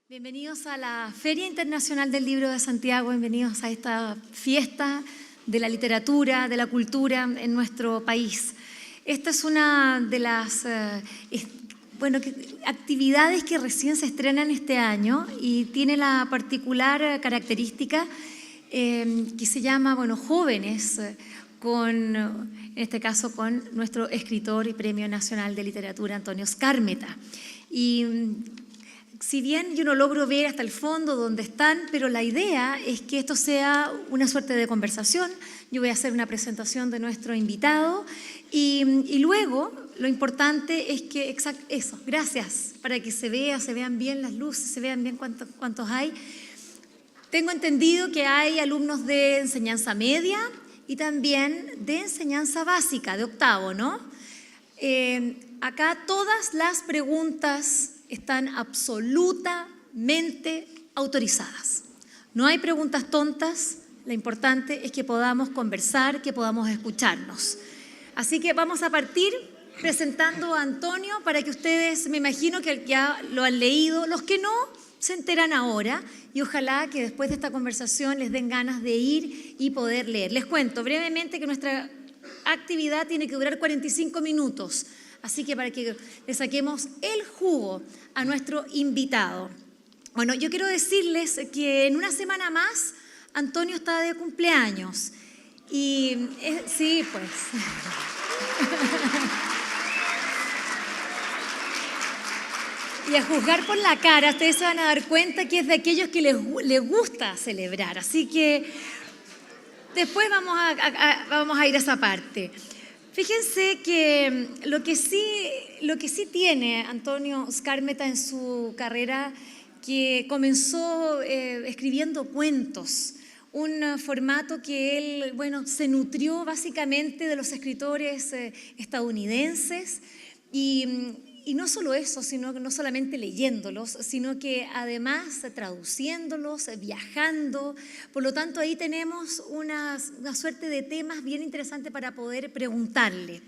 Bienvenidos a la Feria Internacional del Libro de Santiago, bienvenidos a esta fiesta de la literatura, de la cultura en nuestro país. Esta es una de las actividades que recién se estrenan este año y tiene la particular característica que se llama Jóvenes, en este caso con nuestro escritor y Premio Nacional de Literatura, Antonio Skármeta. Y si bien yo no logro ver hasta el fondo donde están, pero la idea es que esto sea una suerte de conversación. Yo voy a hacer una presentación de nuestro invitado y luego lo importante es que, eso, gracias, para que se vean bien las luces, se vean bien cuántos hay. Tengo entendido que hay alumnos de enseñanza media y también de enseñanza básica, de octavo, ¿no? Acá todas las preguntas están absolutamente autorizadas. No hay preguntas tontas, lo importante es que podamos conversar, que podamos escucharnos. Así que vamos a partir presentando a Antonio para que ustedes, me imagino que ya lo han leído, los que no se enteran ahora y ojalá que después de esta conversación les den ganas de ir y poder leer. Les cuento brevemente que nuestra actividad tiene que durar 45 minutos. Así que para que le saquemos el jugo a nuestro invitado. Bueno, yo quiero decirles que en una semana más Antonio está de cumpleaños. Y sí, pues. Y a juzgar por la cara, ustedes se van a dar cuenta que es de aquellos que les gusta celebrar. Así que después vamos a ir a esa parte. Fíjense que lo que sí tiene Antonio Skármeta en su carrera, que comenzó escribiendo cuentos, un formato que él, se nutrió básicamente de los escritores estadounidenses y no solo eso, no solamente leyéndolos, sino que además traduciéndolos, viajando. Por lo tanto, ahí tenemos una suerte de temas bien interesantes para poder preguntarle.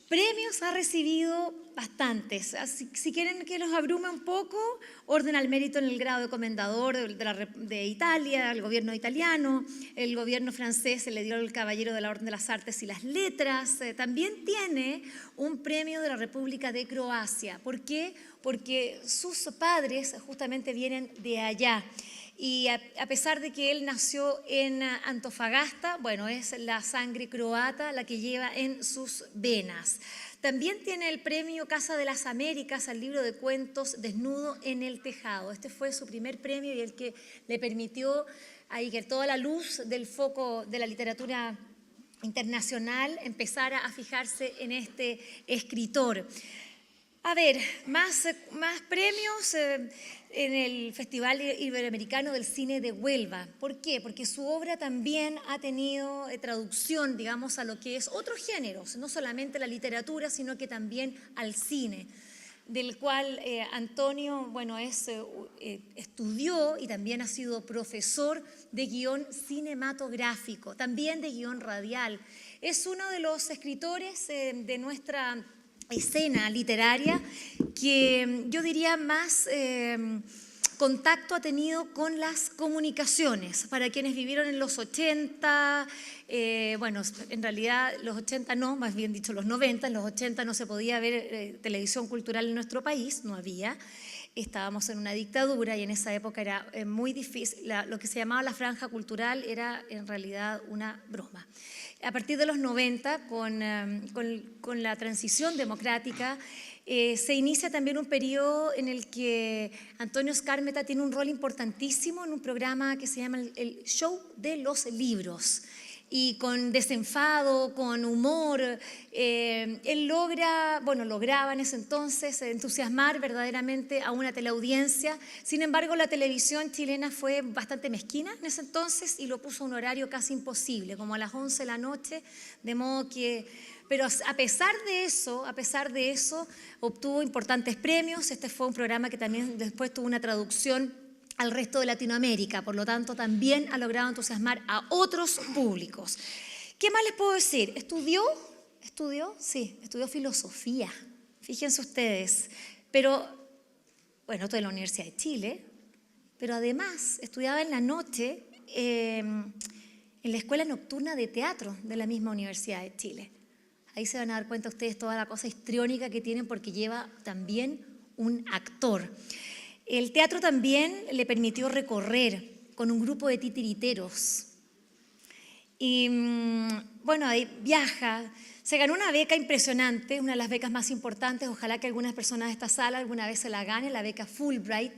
Premios ha recibido bastantes. Si quieren que los abrume un poco, orden al mérito en el grado de comendador de Italia, el gobierno italiano, el gobierno francés se le dio el Caballero de la Orden de las Artes y las Letras. También tiene un premio de la República de Croacia. ¿Por qué? Porque sus padres justamente vienen de allá. Y a pesar de que él nació en Antofagasta, es la sangre croata la que lleva en sus venas. También tiene el premio Casa de las Américas al libro de cuentos Desnudo en el Tejado. Este fue su primer premio y el que le permitió ahí que toda la luz del foco de la literatura internacional empezara a fijarse en este escritor. A ver, más premios en el Festival Iberoamericano del Cine de Huelva. ¿Por qué? Porque su obra también ha tenido traducción, digamos, a lo que es otros géneros, no solamente la literatura, sino que también al cine, del cual Antonio, estudió y también ha sido profesor de guión cinematográfico, también de guión radial. Es uno de los escritores de nuestra escena literaria que yo diría más contacto ha tenido con las comunicaciones. Para quienes vivieron en los 80, en realidad los 80 no, más bien dicho los 90, en los 80 no se podía ver televisión cultural en nuestro país, no había. Estábamos en una dictadura y en esa época era muy difícil, lo que se llamaba la franja cultural era en realidad una broma. A partir de los 90, con la transición democrática, se inicia también un periodo en el que Antonio Skármeta tiene un rol importantísimo en un programa que se llama el Show de los Libros. Y con desenfado, con humor, él lograba en ese entonces entusiasmar verdaderamente a una teleaudiencia. Sin embargo, la televisión chilena fue bastante mezquina en ese entonces y lo puso a un horario casi imposible, como a las 11 de la noche, de modo que... Pero a pesar de eso, obtuvo importantes premios. Este fue un programa que también después tuvo una traducción al resto de Latinoamérica, por lo tanto también ha logrado entusiasmar a otros públicos. ¿Qué más les puedo decir? ¿Estudió? Sí, estudió filosofía, fíjense ustedes, pero esto de la Universidad de Chile, pero además estudiaba en la noche en la Escuela Nocturna de Teatro de la misma Universidad de Chile. Ahí se van a dar cuenta ustedes toda la cosa histriónica que tienen porque lleva también un actor. El teatro también le permitió recorrer con un grupo de titiriteros. Y bueno, ahí viaja. Se ganó una beca impresionante, una de las becas más importantes. Ojalá que algunas personas de esta sala alguna vez se la ganen, la beca Fulbright.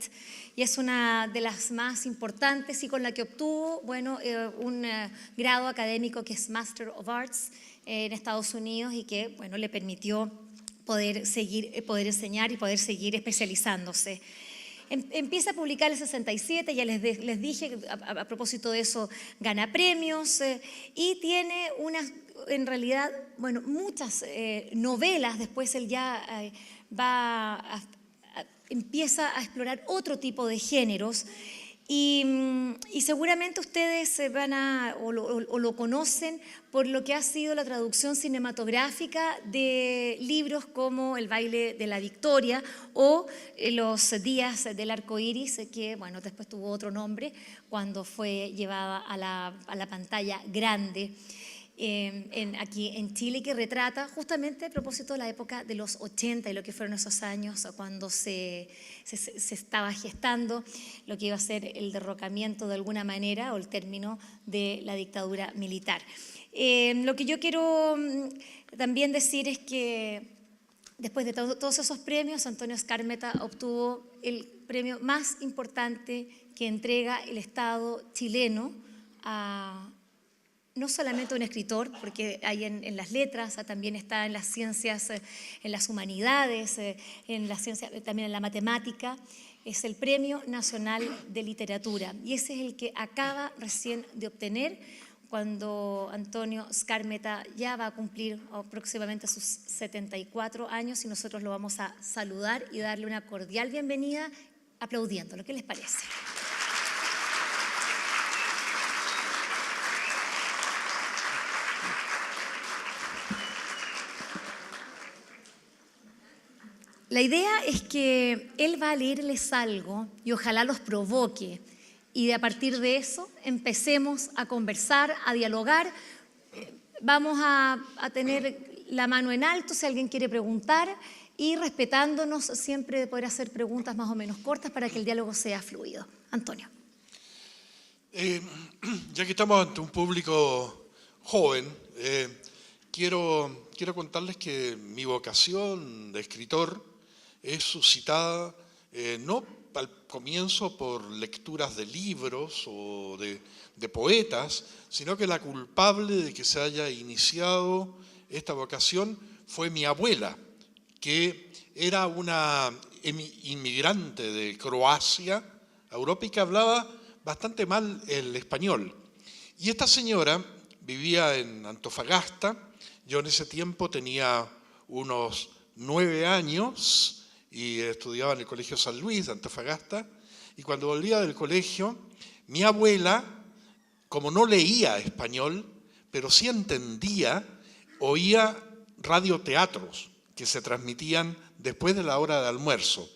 Y es una de las más importantes y con la que obtuvo, bueno, un grado académico que es Master of Arts en Estados Unidos y que, bueno, le permitió poder enseñar y poder seguir especializándose. Empieza a publicar en el 67, ya les dije, a propósito de eso, gana premios y tiene en realidad, bueno, muchas novelas. Después él ya empieza a explorar otro tipo de géneros y seguramente ustedes lo conocen por lo que ha sido la traducción cinematográfica de libros como El baile de la victoria o Los días del arco iris, que bueno, después tuvo otro nombre cuando fue llevada a la pantalla grande. Aquí en Chile, que retrata justamente a propósito de la época de los 80 y lo que fueron esos años cuando se estaba gestando lo que iba a ser el derrocamiento de alguna manera o el término de la dictadura militar. Lo que yo quiero también decir es que después de todos esos premios, Antonio Skármeta obtuvo el premio más importante que entrega el Estado chileno a no solamente un escritor, porque hay en las letras, también está en las ciencias, en las humanidades, en la ciencia, también en la matemática. Es el Premio Nacional de Literatura y ese es el que acaba recién de obtener cuando Antonio Skármeta ya va a cumplir próximamente sus 74 años y nosotros lo vamos a saludar y darle una cordial bienvenida aplaudiéndolo. ¿Qué les parece? La idea es que él va a leerles algo y ojalá los provoque y a partir de eso empecemos a conversar, a dialogar. Vamos a tener la mano en alto si alguien quiere preguntar y respetándonos siempre de poder hacer preguntas más o menos cortas para que el diálogo sea fluido. Antonio. Ya que estamos ante un público joven, quiero contarles que mi vocación de escritor es suscitada no al comienzo por lecturas de libros o de poetas, sino que la culpable de que se haya iniciado esta vocación fue mi abuela, que era una inmigrante de Croacia a Europa y que hablaba bastante mal el español. Y esta señora vivía en Antofagasta. Yo en ese tiempo tenía unos 9 años y estudiaba en el Colegio San Luis de Antofagasta, y cuando volvía del colegio, mi abuela, como no leía español, pero sí entendía, oía radioteatros que se transmitían después de la hora de almuerzo.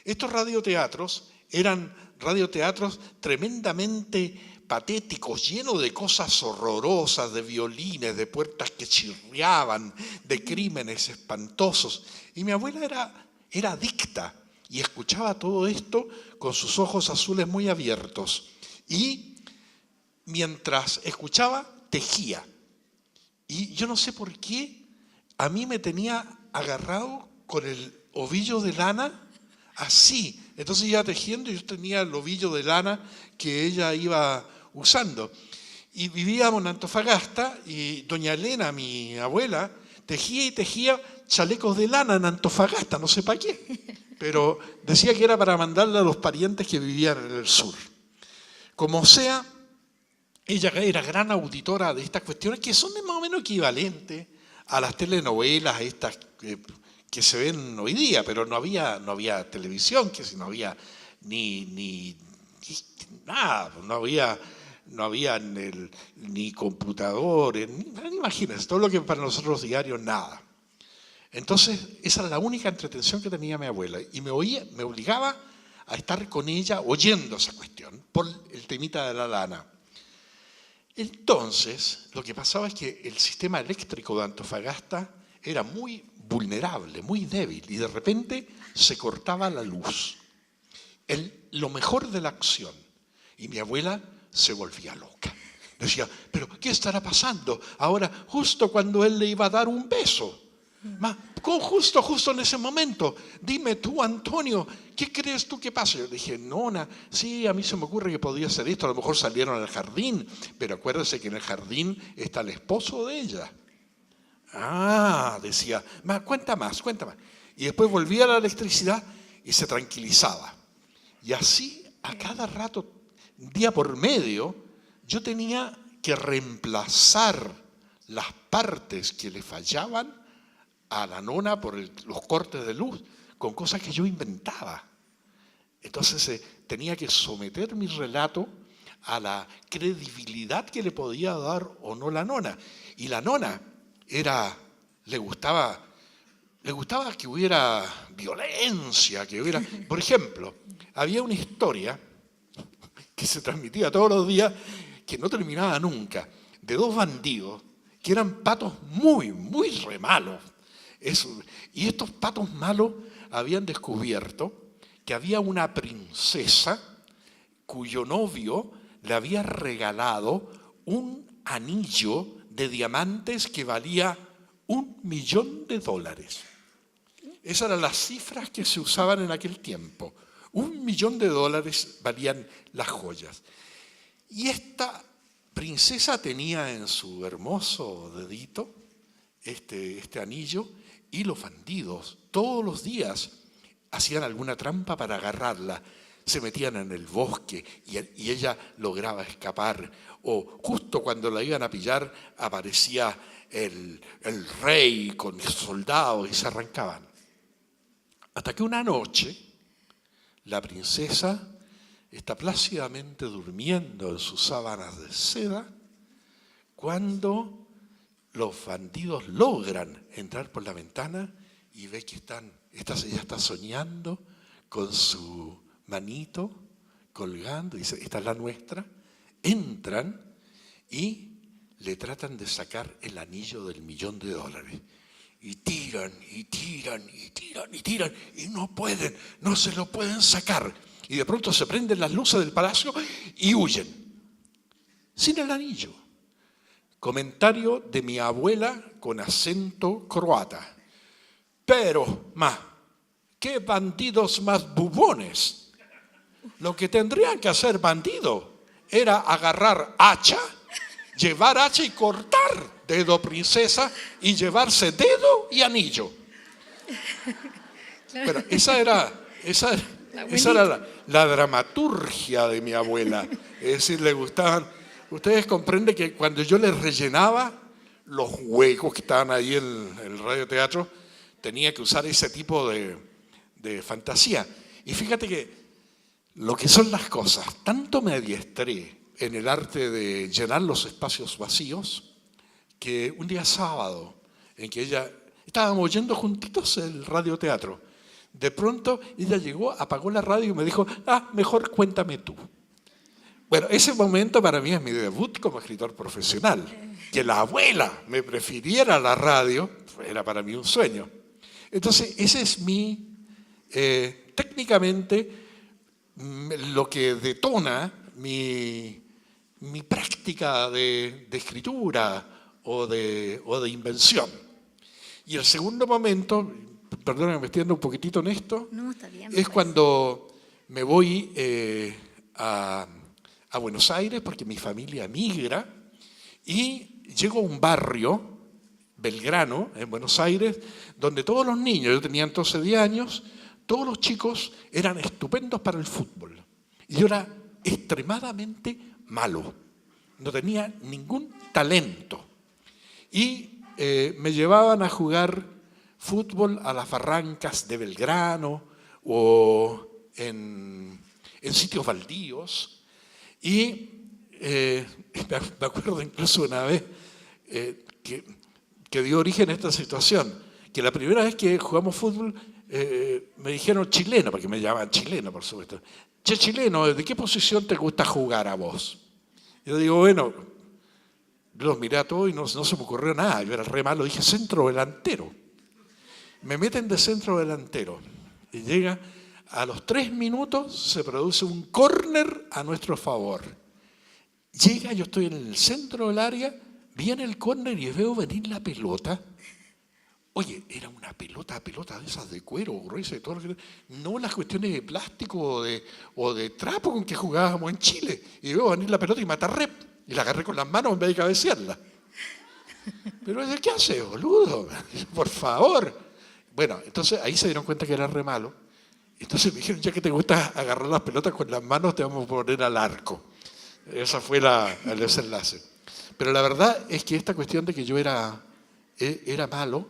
Estos radioteatros eran radioteatros tremendamente patéticos, llenos de cosas horrorosas, de violines, de puertas que chirriaban, de crímenes espantosos. Y mi abuela era adicta y escuchaba todo esto con sus ojos azules muy abiertos. Y mientras escuchaba, tejía. Y yo no sé por qué, a mí me tenía agarrado con el ovillo de lana, así. Entonces iba tejiendo y yo tenía el ovillo de lana que ella iba usando. Y vivíamos en Antofagasta y doña Elena, mi abuela, tejía y tejía chalecos de lana en Antofagasta, no sé para qué, pero decía que era para mandarle a los parientes que vivían en el sur. Como sea, ella era gran auditora de estas cuestiones que son más o menos equivalentes a las telenovelas estas que se ven hoy día, pero no había televisión, que si no había ni nada, no había ni computadores, imagínense, todo lo que para nosotros diarios, nada. Entonces, esa es la única entretención que tenía mi abuela. Y me obligaba a estar con ella oyendo esa cuestión por el temita de la lana. Entonces, lo que pasaba es que el sistema eléctrico de Antofagasta era muy vulnerable, muy débil, y de repente se cortaba la luz. Lo mejor de la acción. Y mi abuela se volvía loca. Decía, ¿pero qué estará pasando ahora justo cuando él le iba a dar un beso? Justo en ese momento. Dime tú, Antonio, ¿qué crees tú que pasa? Yo dije, nona, sí, a mí se me ocurre que podía ser esto. A lo mejor salieron al jardín, pero acuérdese que en el jardín está el esposo de ella. Decía, cuenta más. Y después volvía la electricidad y se tranquilizaba. Y así, a cada rato, día por medio, yo tenía que reemplazar las partes que le fallaban a la nona por los cortes de luz con cosas que yo inventaba. Entonces tenía que someter mi relato a la credibilidad que le podía dar o no la nona. Y la nona le gustaba que hubiera violencia, que hubiera... Por ejemplo, había una historia que se transmitía todos los días, que no terminaba nunca, de dos bandidos que eran patos muy, muy re malos. Y estos patos malos habían descubierto que había una princesa cuyo novio le había regalado un anillo de diamantes que valía $1.000.000. Esas eran las cifras que se usaban en aquel tiempo. $1.000.000 valían las joyas. Y esta princesa tenía en su hermoso dedito este anillo, y los bandidos todos los días hacían alguna trampa para agarrarla. Se metían en el bosque y ella lograba escapar. O justo cuando la iban a pillar aparecía el rey con soldados y se arrancaban. Hasta que una noche la princesa está plácidamente durmiendo en sus sábanas de seda cuando los bandidos logran entrar por la ventana y ve que ella está soñando con su manito colgando, y dice, esta es la nuestra. Entran y le tratan de sacar el anillo del $1.000.000. Y tiran, y no pueden, no se lo pueden sacar. Y de pronto se prenden las luces del palacio y huyen, sin el anillo. Comentario de mi abuela con acento croata. Pero, ¿qué bandidos más bubones? Lo que tendrían que hacer bandidos era agarrar hacha, llevar hacha y cortar dedo princesa y llevarse dedo y anillo. Claro. Pero esa era la dramaturgia de mi abuela. Es decir, le gustaban... Ustedes comprenden que cuando yo les rellenaba los huecos que estaban ahí en el radioteatro, tenía que usar ese tipo de fantasía. Y fíjate que lo que son las cosas, tanto me adiestré en el arte de llenar los espacios vacíos, que un día sábado, en que estábamos oyendo juntitos el radioteatro, de pronto ella llegó, apagó la radio y me dijo, mejor cuéntame tú. Bueno, ese momento para mí es mi debut como escritor profesional. Que la abuela me prefiriera la radio, era para mí un sueño. Entonces, ese es técnicamente, lo que detona mi práctica de escritura o de invención. Y el segundo momento, perdóname, me estoy dando un poquitito en esto, no, está bien, es cuando me voy a Buenos Aires, porque mi familia migra, y llego a un barrio, Belgrano, en Buenos Aires, donde todos los niños, yo tenía entonces 10 años, todos los chicos eran estupendos para el fútbol. Y yo era extremadamente malo, no tenía ningún talento. Y me llevaban a jugar fútbol a las barrancas de Belgrano o en sitios baldíos. Y me acuerdo incluso una vez que dio origen a esta situación, que la primera vez que jugamos fútbol me dijeron chileno, porque me llamaban chileno, por supuesto. Che, chileno, ¿de qué posición te gusta jugar a vos? Yo digo, bueno, yo los miré a todos y no se me ocurrió nada. Yo era re malo, dije centro delantero. Me meten de centro delantero y llega, a los 3 minutos se produce un córner a nuestro favor. Llega, yo estoy en el centro del área, viene el córner y veo venir la pelota. Oye, era una pelota de esas de cuero, gruesa y todo, no las cuestiones de plástico o de trapo con que jugábamos en Chile. Y veo venir la pelota y mata rep. Y la agarré con las manos en vez de cabecearla. Pero ¿qué hace, boludo? Por favor. Bueno, entonces ahí se dieron cuenta que era re malo. Entonces me dijeron, ya que te gusta agarrar las pelotas con las manos, te vamos a poner al arco. Esa fue el desenlace. Pero la verdad es que esta cuestión de que yo era malo,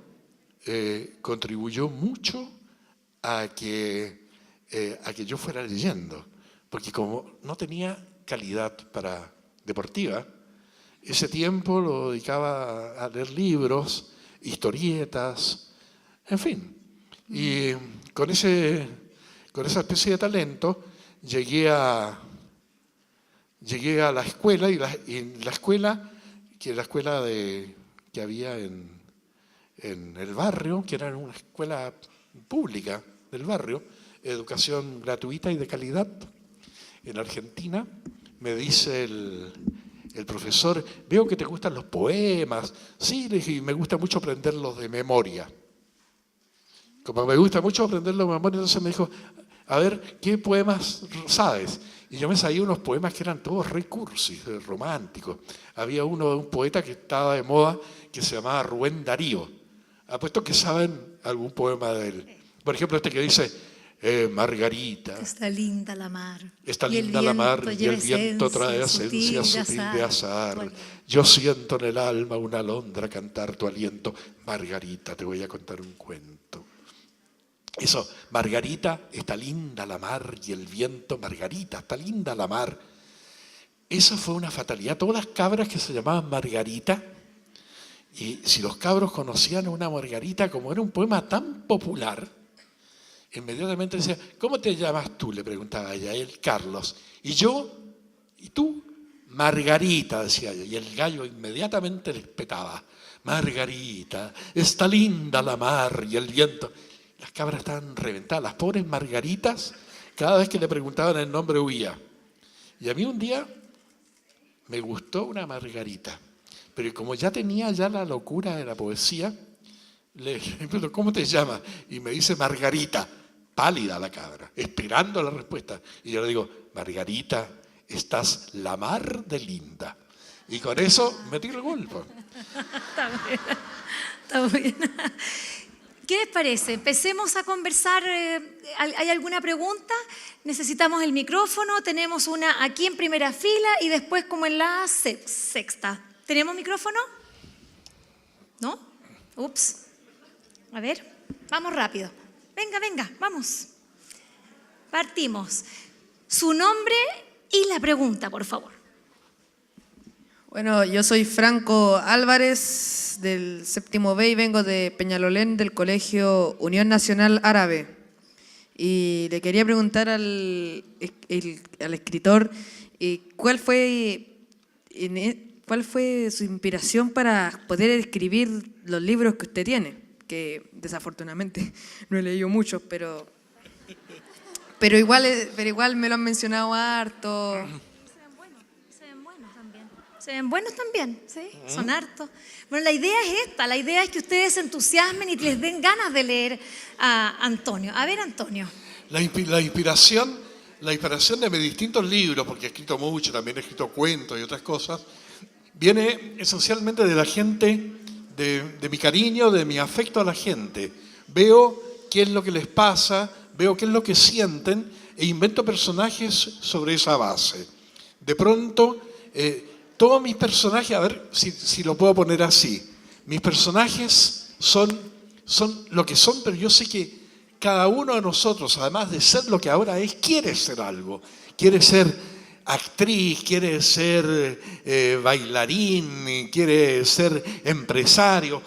contribuyó mucho a que yo fuera leyendo, porque como no tenía calidad deportiva, ese tiempo lo dedicaba a leer libros, historietas, en fin. Y con esa especie de talento llegué a la escuela, y la escuela, que era la escuela que había en el barrio, que era una escuela pública del barrio, educación gratuita y de calidad. En Argentina, me dice el profesor, veo que te gustan los poemas. Sí, le dije, me gusta mucho aprenderlos de memoria. Como me gusta mucho aprenderlos de memoria, entonces me dijo, a ver, ¿qué poemas sabes? Y yo me sabía unos poemas que eran todos re cursis, románticos. Había uno de un poeta que estaba de moda, que se llamaba Rubén Darío. Apuesto que saben algún poema de él. Por ejemplo, este que dice, Margarita. Está linda la mar. Está linda la mar y el viento trae esencia sutil de azar. Yo siento en el alma una alondra cantar tu aliento. Margarita, te voy a contar un cuento. Eso, Margarita, está linda la mar y el viento. Margarita, está linda la mar. Eso fue una fatalidad. Todas las cabras que se llamaban Margarita, y si los cabros conocían a una Margarita, como era un poema tan popular, inmediatamente decía, ¿cómo te llamas tú? Le preguntaba ella, él, Carlos. ¿Y yo? ¿Y tú? Margarita, decía ella. Y el gallo inmediatamente les petaba. Margarita, está linda la mar y el viento. Las cabras estaban reventadas. Las pobres Margaritas, cada vez que le preguntaban el nombre, huía. Y a mí un día me gustó una Margarita. Pero como ya tenía la locura de la poesía, le pregunto, ¿cómo te llamas? Y me dice Margarita, pálida la cabra, esperando la respuesta. Y yo le digo, Margarita, estás la mar de linda. Y con eso me tiro el golpe. Está bien. ¿Qué les parece? Empecemos a conversar. ¿Hay alguna pregunta? Necesitamos el micrófono. Tenemos una aquí en primera fila y después como en la sexta. ¿Tenemos micrófono? ¿No? Ups. A ver, vamos rápido. Venga, vamos. Partimos. Su nombre y la pregunta, por favor. Bueno, yo soy Franco Álvarez, del séptimo B, y vengo de Peñalolén, del Colegio Unión Nacional Árabe. Y le quería preguntar al escritor ¿cuál fue su inspiración para poder escribir los libros que usted tiene? Que desafortunadamente no he leído muchos, pero igual me lo han mencionado harto. Se ven buenos también, ¿sí? Son hartos. Bueno, la idea es esta, la idea es que ustedes se entusiasmen y les den ganas de leer a Antonio. A ver, Antonio. La inspiración de mis distintos libros, porque he escrito mucho, también he escrito cuentos y otras cosas, viene esencialmente de la gente, de mi cariño, de mi afecto a la gente. Veo qué es lo que les pasa, veo qué es lo que sienten e invento personajes sobre esa base. De pronto, todos mis personajes, a ver si lo puedo poner así, mis personajes son lo que son, pero yo sé que cada uno de nosotros, además de ser lo que ahora es, quiere ser algo, quiere ser actriz, quiere ser bailarín, quiere ser empresario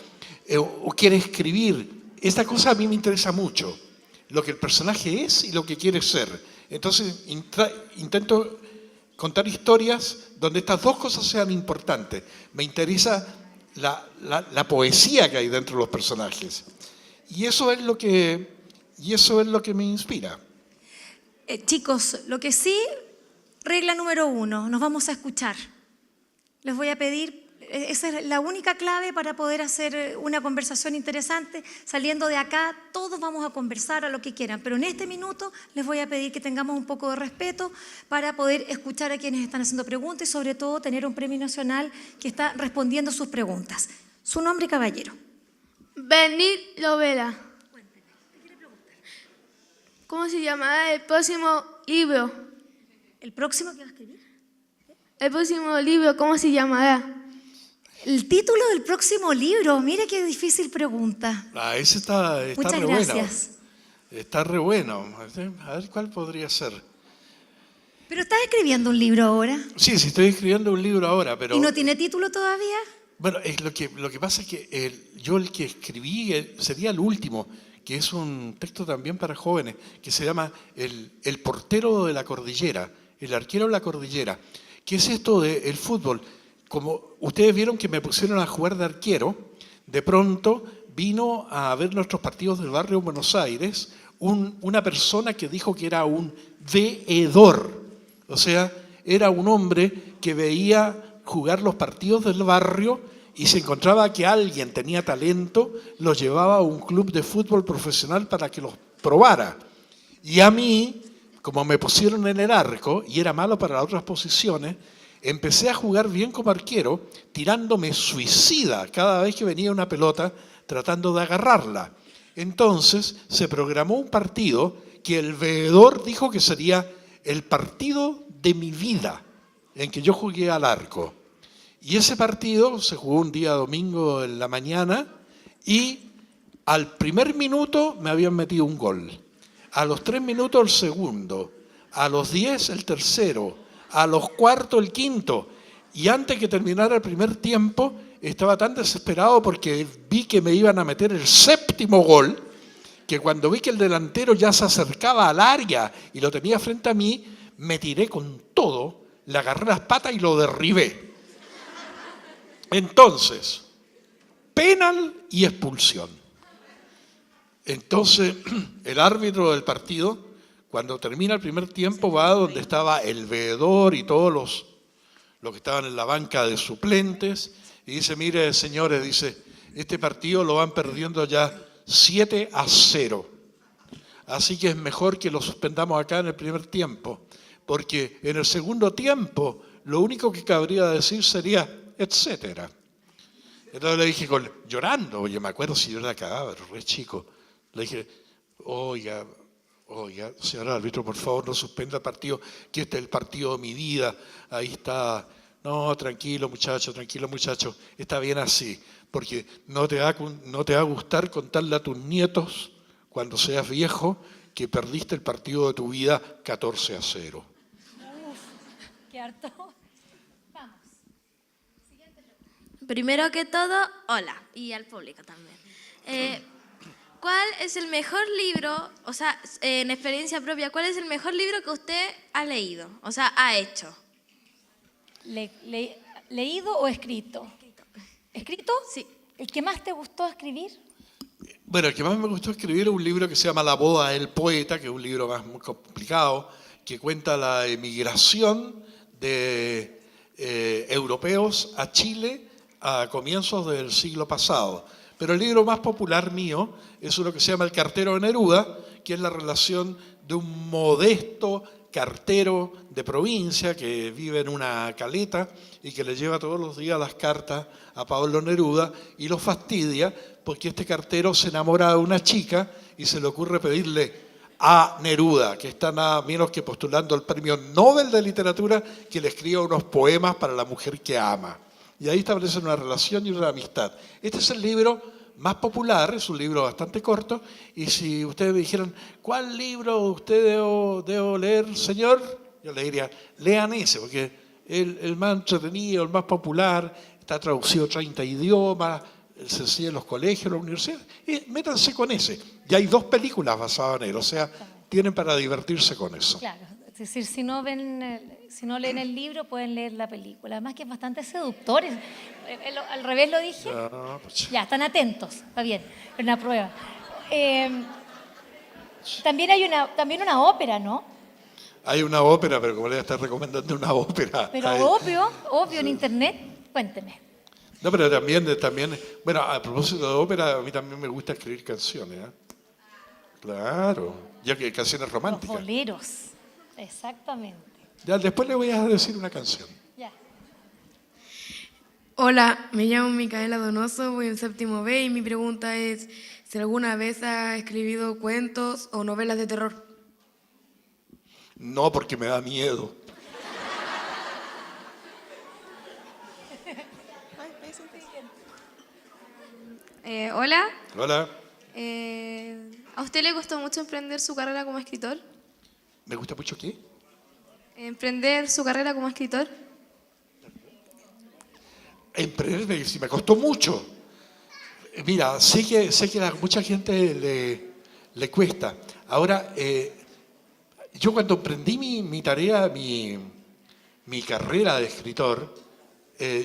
o quiere escribir. Esta cosa a mí me interesa mucho. lo que el personaje es y lo que quiere ser. Entonces intento contar historias donde estas dos cosas sean importantes. Me interesa la poesía que hay dentro de los personajes. Y eso es lo que me inspira. Chicos, lo que sí, regla número 1, nos vamos a escuchar. Les voy a pedir, esa es la única clave para poder hacer una conversación interesante. Saliendo de acá, todos vamos a conversar a lo que quieran, pero en este minuto les voy a pedir que tengamos un poco de respeto para poder escuchar a quienes están haciendo preguntas y sobre todo tener un premio nacional que está respondiendo sus preguntas. Su nombre, caballero. Benit Lovera. ¿Cómo se llamará el próximo libro? ¿El próximo que va a escribir? El próximo libro, ¿cómo se llamará? El título del próximo libro, mire qué difícil pregunta. Ese está Muchas re gracias. bueno. Está re bueno. A ver cuál podría ser. ¿Pero estás escribiendo un libro ahora? Sí, estoy escribiendo un libro ahora, pero... ¿Y no tiene título todavía? Bueno, lo que pasa es que yo el que escribí sería el último, que es un texto también para jóvenes, que se llama El portero de la cordillera, el arquero de la cordillera. ¿Qué es esto del fútbol? Como ustedes vieron que me pusieron a jugar de arquero, de pronto vino a ver nuestros partidos del barrio en Buenos Aires una persona que dijo que era un veedor. O sea, era un hombre que veía jugar los partidos del barrio y se encontraba que alguien tenía talento, lo llevaba a un club de fútbol profesional para que los probara. Y a mí, como me pusieron en el arco y era malo para las otras posiciones, empecé a jugar bien como arquero, tirándome suicida cada vez que venía una pelota tratando de agarrarla. Entonces se programó un partido que el veedor dijo que sería el partido de mi vida, en que yo jugué al arco. Y ese partido se jugó un día domingo en la mañana y al primer minuto me habían metido un gol. A los 3 minutos el segundo, a los 10 el tercero, a los cuartos el quinto. Y antes que terminara el primer tiempo estaba tan desesperado porque vi que me iban a meter el 7º gol, que cuando vi que el delantero ya se acercaba al área y lo tenía frente a mí, me tiré con todo, le agarré las patas y lo derribé. Entonces, penal y expulsión. Entonces, el árbitro del partido, cuando termina el primer tiempo, va donde estaba el veedor y todos los que estaban en la banca de suplentes, y dice, mire, señores, dice, este partido lo van perdiendo ya 7-0. Así que es mejor que lo suspendamos acá en el primer tiempo, porque en el segundo tiempo lo único que cabría decir sería, etcétera. Entonces le dije, llorando, oye, me acuerdo si yo era cagaba, re chico, le dije, oiga, señor árbitro, por favor no suspenda el partido, que este es el partido de mi vida, ahí está. No, tranquilo muchacho, está bien así, porque no te va a gustar contarle a tus nietos, cuando seas viejo, que perdiste el partido de tu vida 14-0. Uf, qué harto. Vamos. Primero que todo, hola, y al público también. ¿Cuál es el mejor libro, o sea, en experiencia propia, cuál es el mejor libro que usted ha leído, o sea, ha hecho? ¿Leído o escrito? ¿Escrito? Sí. ¿El que más te gustó escribir? Bueno, el que más me gustó escribir es un libro que se llama La boda del poeta, que es un libro muy complicado, que cuenta la emigración de europeos a Chile a comienzos del siglo pasado. Pero el libro más popular mío es uno que se llama El cartero de Neruda, que es la relación de un modesto cartero de provincia que vive en una caleta y que le lleva todos los días las cartas a Pablo Neruda y lo fastidia porque este cartero se enamora de una chica y se le ocurre pedirle a Neruda, que está nada menos que postulando el premio Nobel de Literatura, que le escriba unos poemas para la mujer que ama. Y ahí establecen una relación y una amistad. Este es el libro más popular, es un libro bastante corto, y si ustedes me dijeran, ¿cuál libro usted debo leer, señor? Yo le diría, lean ese, porque el más entretenido, el más popular, está traducido a 30 idiomas, se enseña en los colegios, en las universidades, métanse con ese. Y hay 2 películas basadas en él, o sea, tienen para divertirse con eso. Claro, es decir, si no leen el libro, pueden leer la película. Además que es bastante seductor. Al revés lo dije. Ah, pues, Ya, están atentos, está bien, es una prueba. También hay una ópera, ¿no? hay una ópera, pero como le voy a estar recomendando una ópera. Pero Hay- obvio en internet, cuénteme. No, pero también, bueno, a propósito de ópera, a mí también me gusta escribir canciones, ¿eh? Claro, ya que canciones Los románticas. boleros, exactamente. Ya, después le voy a decir una canción. Ya. Hola, me llamo Micaela Donoso, voy en 7º B y mi pregunta es si alguna vez has escribido cuentos o novelas de terror. No, porque me da miedo. Hola, Hola, ¿a usted le costó mucho emprender su carrera como escritor? ¿me gusta mucho qué? ¿Emprender su carrera como escritor? Emprender, si me costó mucho. Mira, sé que a mucha gente le cuesta. Ahora, yo cuando emprendí mi tarea, mi carrera de escritor,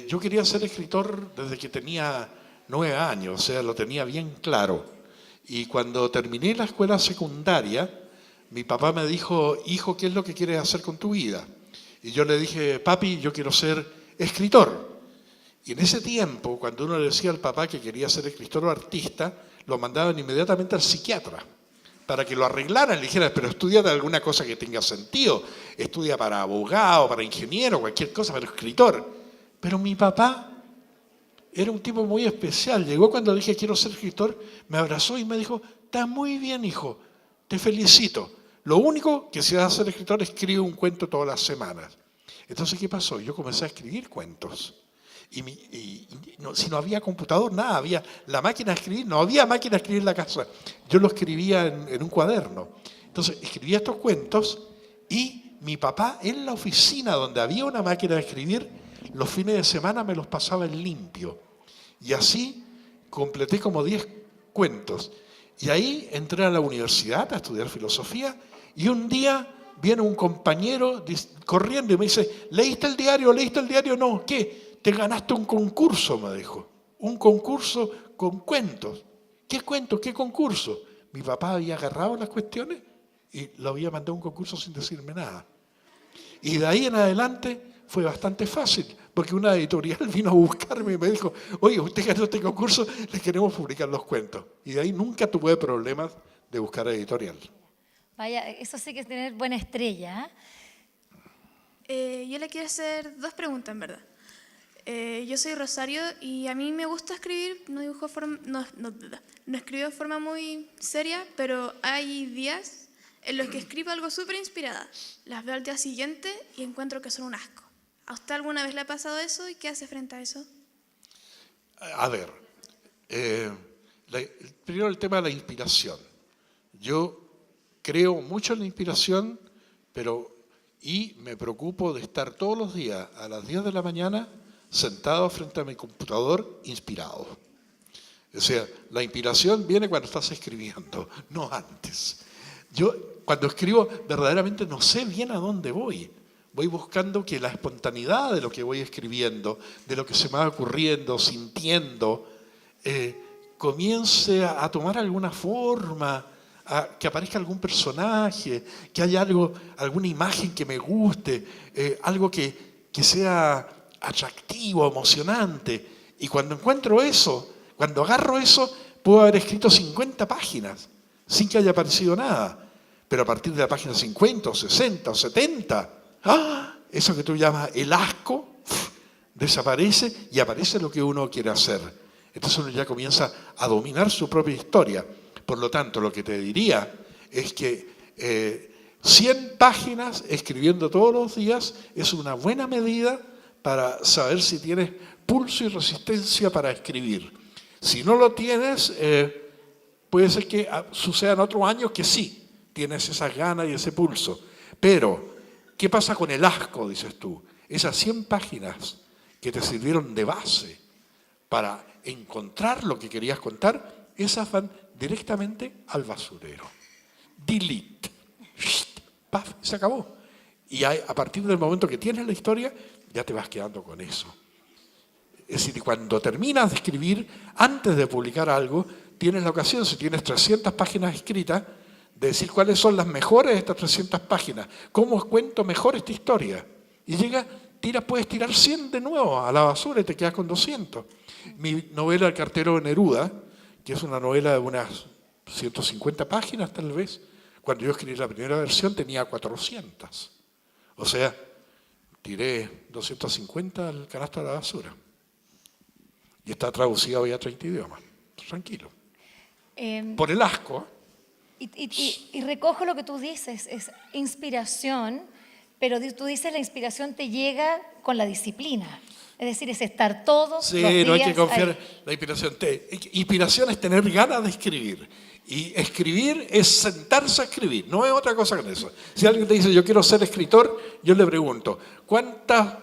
yo quería ser escritor desde que tenía 9 años, o sea, lo tenía bien claro. Y cuando terminé la escuela secundaria, mi papá me dijo, hijo, ¿qué es lo que quieres hacer con tu vida? Y yo le dije, papi, yo quiero ser escritor. Y en ese tiempo, cuando uno le decía al papá que quería ser escritor o artista, lo mandaban inmediatamente al psiquiatra para que lo arreglaran. Le dijeran, pero estudia de alguna cosa que tenga sentido. Estudia para abogado, para ingeniero, cualquier cosa, pero escritor. Pero mi papá era un tipo muy especial. Llegó cuando dije quiero ser escritor, me abrazó y me dijo, está muy bien, hijo, te felicito. Lo único que si vas a ser escritor, escribe un cuento todas las semanas. Entonces, ¿qué pasó? Yo comencé a escribir cuentos. Si no había computador, nada, había la máquina de escribir, no había máquina de escribir en la casa. Yo lo escribía en un cuaderno. Entonces, escribía estos cuentos y mi papá en la oficina donde había una máquina de escribir, los fines de semana me los pasaba en limpio. Y así completé como 10 cuentos. Y ahí entré a la universidad a estudiar filosofía y un día viene un compañero corriendo y me dice, ¿leíste el diario? ¿Leíste el diario? No, ¿qué? Te ganaste un concurso, me dijo. Un concurso con cuentos. ¿Qué cuentos? ¿Qué concurso? Mi papá había agarrado las cuestiones y lo había mandado a un concurso sin decirme nada. Y de ahí en adelante fue bastante fácil, porque una editorial vino a buscarme y me dijo, oye, usted ganó este concurso, le queremos publicar los cuentos. Y de ahí nunca tuve problemas de buscar editorial. Vaya, eso sí que es tener buena estrella. Yo le quiero hacer 2 preguntas, en verdad. Yo soy Rosario y a mí me gusta escribir, no escribo de forma muy seria, pero hay días en los que escribo algo súper inspirada. Las veo al día siguiente y encuentro que son un asco. ¿A usted alguna vez le ha pasado eso y qué hace frente a eso? A ver, primero el tema de la inspiración. Yo creo mucho en la inspiración, y me preocupo de estar todos los días a las 10 de la mañana sentado frente a mi computador inspirado. O sea, la inspiración viene cuando estás escribiendo, no antes. Yo cuando escribo verdaderamente no sé bien a dónde voy. Voy buscando que la espontaneidad de lo que voy escribiendo, de lo que se me va ocurriendo, sintiendo, comience a tomar alguna forma, que aparezca algún personaje, que haya alguna imagen que me guste, algo que sea atractivo, emocionante. Y cuando encuentro eso, cuando agarro eso, puedo haber escrito 50 páginas sin que haya aparecido nada. Pero a partir de la página 50 o 60 o 70, eso que tú llamas el asco, desaparece y aparece lo que uno quiere hacer. Entonces uno ya comienza a dominar su propia historia. Por lo tanto, lo que te diría es que 100 páginas escribiendo todos los días es una buena medida para saber si tienes pulso y resistencia para escribir. Si no lo tienes, puede ser que sucedan otros años que sí, tienes esas ganas y ese pulso. Pero, ¿qué pasa con el asco, dices tú? Esas 100 páginas que te sirvieron de base para encontrar lo que querías contar, esas van directamente al basurero. Delete. ¡Paf! Se acabó. Y a partir del momento que tienes la historia, ya te vas quedando con eso. Es decir, cuando terminas de escribir, antes de publicar algo, tienes la ocasión, si tienes 300 páginas escritas, de decir cuáles son las mejores de estas 300 páginas, cómo cuento mejor esta historia. Y puedes tirar 100 de nuevo a la basura y te quedas con 200. Mi novela El cartero de Neruda, que es una novela de unas 150 páginas tal vez, cuando yo escribí la primera versión tenía 400. O sea, tiré 250 al canasto de la basura. Y está traducida hoy a 30 idiomas. Tranquilo. Por el asco. Y recojo lo que tú dices, es inspiración, pero tú dices la inspiración te llega con la disciplina. Es decir, es estar todos los días. Sí, no hay que confiar ahí. en la inspiración. Inspiración es tener ganas de escribir. Y escribir es sentarse a escribir, no es otra cosa que eso. Si alguien te dice, yo quiero ser escritor, yo le pregunto, ¿cuántas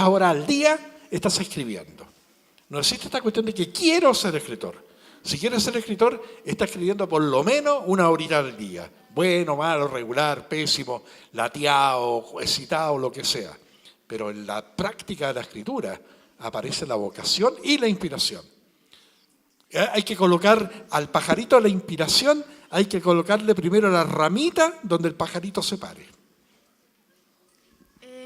horas al día estás escribiendo? No existe esta cuestión de que quiero ser escritor. Si quieres ser escritor, estás escribiendo por lo menos 1 horita al día. Bueno, malo, regular, pésimo, lateado, excitado, lo que sea. Pero en la práctica de la escritura aparece la vocación y la inspiración. Hay que colocar al pajarito la inspiración, hay que colocarle primero la ramita donde el pajarito se pare.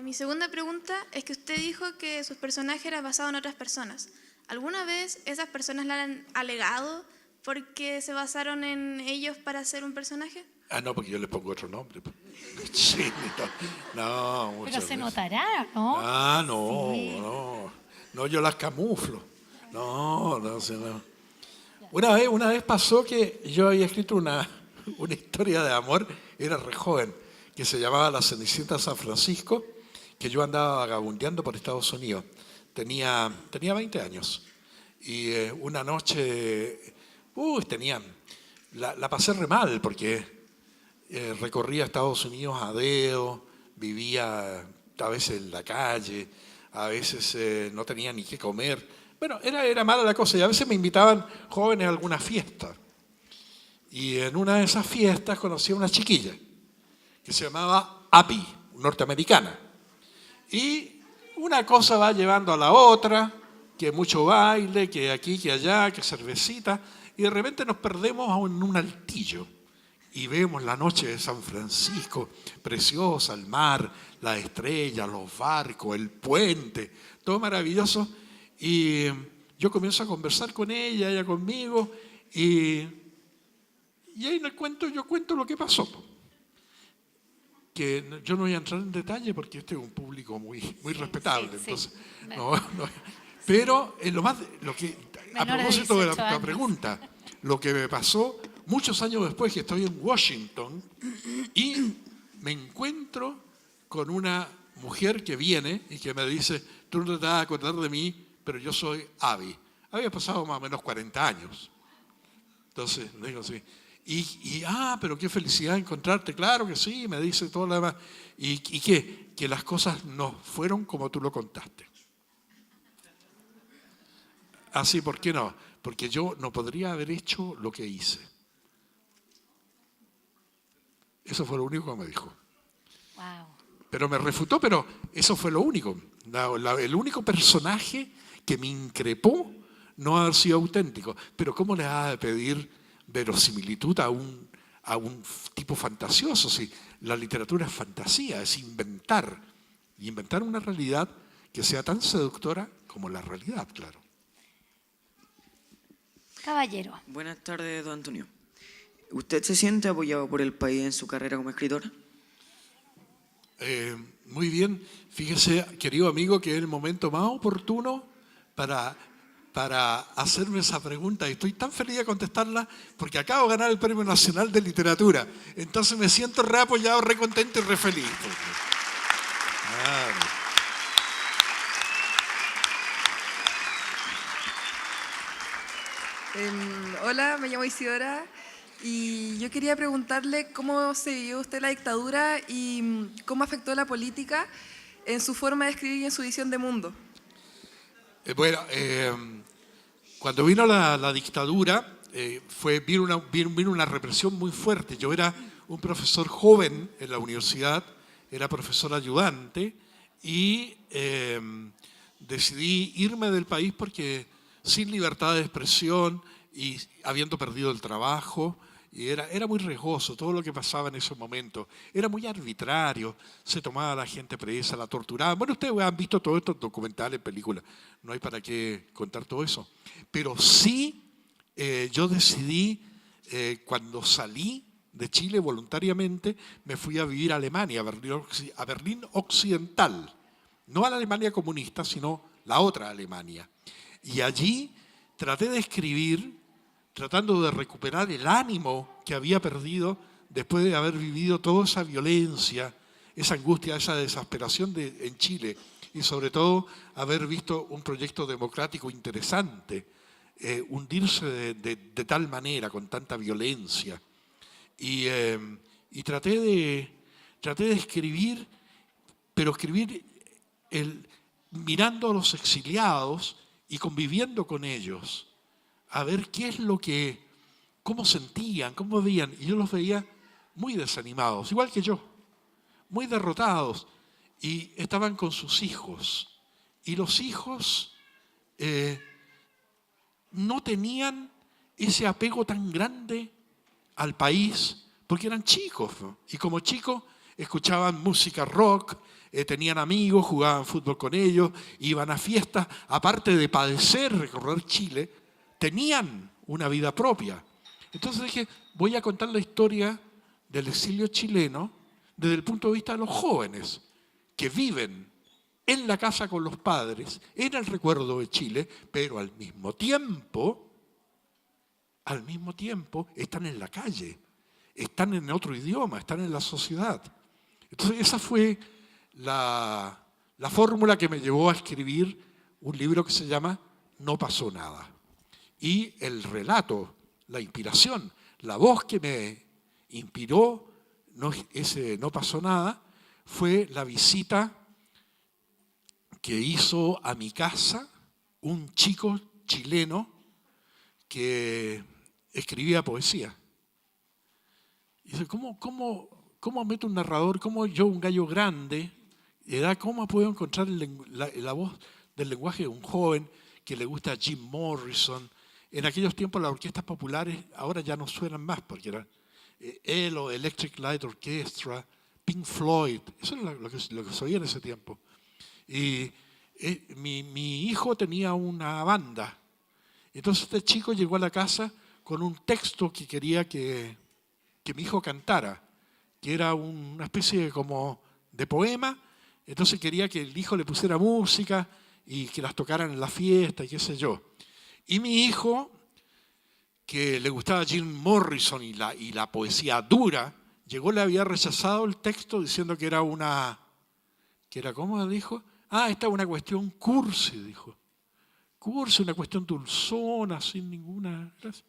Mi segunda pregunta es que usted dijo que sus personajes eran basados en otras personas. ¿Alguna vez esas personas le han alegado porque se basaron en ellos para hacer un personaje? No, porque yo le pongo otro nombre. Sí, no, muchas Pero se veces. notará, ¿no? No, Sí. no, yo las camuflo. No. Una vez pasó que yo había escrito una historia de amor, era re joven, que se llamaba La Cenicienta de San Francisco, que yo andaba vagabundeando por Estados Unidos. Tenía 20 años. Y una noche, la pasé re mal porque recorría Estados Unidos a dedo, vivía a veces en la calle, a veces no tenía ni qué comer. Bueno, era mala la cosa y a veces me invitaban jóvenes a alguna fiesta. Y en una de esas fiestas conocí a una chiquilla que se llamaba Abby, norteamericana. Y una cosa va llevando a la otra, que mucho baile, que aquí, que allá, que cervecita, y de repente nos perdemos en un altillo. Y vemos la noche de San Francisco, preciosa, el mar, las estrellas, los barcos, el puente, todo maravilloso. Y yo comienzo a conversar con ella, ella conmigo, y ahí yo cuento lo que pasó. Que yo no voy a entrar en detalle porque este es un público muy respetable. Sí. Entonces, no. Pero a propósito de 18 la años. pregunta, lo que me pasó muchos años después que estoy en Washington y me encuentro con una mujer que viene y que me dice, tú no te vas a acordar de mí, pero yo soy Abby. Había pasado más o menos 40 años. Entonces, le digo así. Pero qué felicidad encontrarte. Claro que sí, me dice todo lo demás. ¿Y qué? Que las cosas no fueron como tú lo contaste. Así, ¿por qué no? Porque yo no podría haber hecho lo que hice. Eso fue lo único que me dijo. Wow. Pero me refutó, pero eso fue lo único. El único personaje que me increpó no haber sido auténtico. Pero ¿cómo le vas a pedir verosimilitud a un tipo fantasioso? Si la literatura es fantasía, es inventar. Y inventar una realidad que sea tan seductora como la realidad, claro. Caballero. Buenas tardes, don Antonio. ¿Usted se siente apoyado por el país en su carrera como escritora? Muy bien. Fíjese, querido amigo, que es el momento más oportuno para hacerme esa pregunta. Y estoy tan feliz de contestarla porque acabo de ganar el Premio Nacional de Literatura. Entonces me siento re apoyado, re contento y re feliz. Claro. Hola, me llamo Isidora y yo quería preguntarle cómo se vivió usted la dictadura y cómo afectó la política en su forma de escribir y en su visión de mundo. Cuando vino la dictadura, vino una represión muy fuerte. Yo era un profesor joven en la universidad, era profesor ayudante y decidí irme del país porque sin libertad de expresión y habiendo perdido el trabajo, y era muy riesgoso todo lo que pasaba en ese momento. Era muy arbitrario, se tomaba a la gente presa, la torturaban. Bueno, ustedes han visto todos estos documentales, películas, no hay para qué contar todo eso. Pero sí, yo decidí, cuando salí de Chile voluntariamente, me fui a vivir a Alemania, a Berlín Occidental. No a la Alemania comunista, sino la otra Alemania. Y allí traté de escribir, tratando de recuperar el ánimo que había perdido después de haber vivido toda esa violencia, esa angustia, esa desesperación en Chile, y sobre todo haber visto un proyecto democrático interesante hundirse de tal manera, con tanta violencia. Y traté de escribir, pero escribir mirando a los exiliados y conviviendo con ellos, a ver cómo sentían, cómo veían. Y yo los veía muy desanimados, igual que yo, muy derrotados. Y estaban con sus hijos. Y los hijos no tenían ese apego tan grande al país, porque eran chicos, ¿no? Y como chicos escuchaban música rock, tenían amigos, jugaban fútbol con ellos, iban a fiestas. Aparte de padecer, recorrer Chile, tenían una vida propia. Entonces dije, voy a contar la historia del exilio chileno desde el punto de vista de los jóvenes que viven en la casa con los padres, en el recuerdo de Chile, pero al mismo tiempo están en la calle, están en otro idioma, están en la sociedad. Entonces esa fue la fórmula que me llevó a escribir un libro que se llama No pasó nada. Y el relato, la inspiración, la voz que me inspiró, ese No pasó nada, fue la visita que hizo a mi casa un chico chileno que escribía poesía. Y dice, ¿cómo meto un narrador? ¿Cómo yo, un gallo grande, cómo puedo encontrar la voz del lenguaje de un joven que le gusta a Jim Morrison? En aquellos tiempos las orquestas populares ahora ya no suenan más, porque eran él o Electric Light Orchestra, Pink Floyd, eso era lo que se oía en ese tiempo. Y mi hijo tenía una banda. Entonces este chico llegó a la casa con un texto que quería que mi hijo cantara, que era una especie como de poema. Entonces quería que el hijo le pusiera música y que las tocaran en la fiesta y qué sé yo. Y mi hijo, que le gustaba Jim Morrison y la poesía dura, le había rechazado el texto diciendo que era ¿cómo dijo? Esta es una cuestión cursi, dijo. Cursi, una cuestión dulzona, sin ninguna gracia.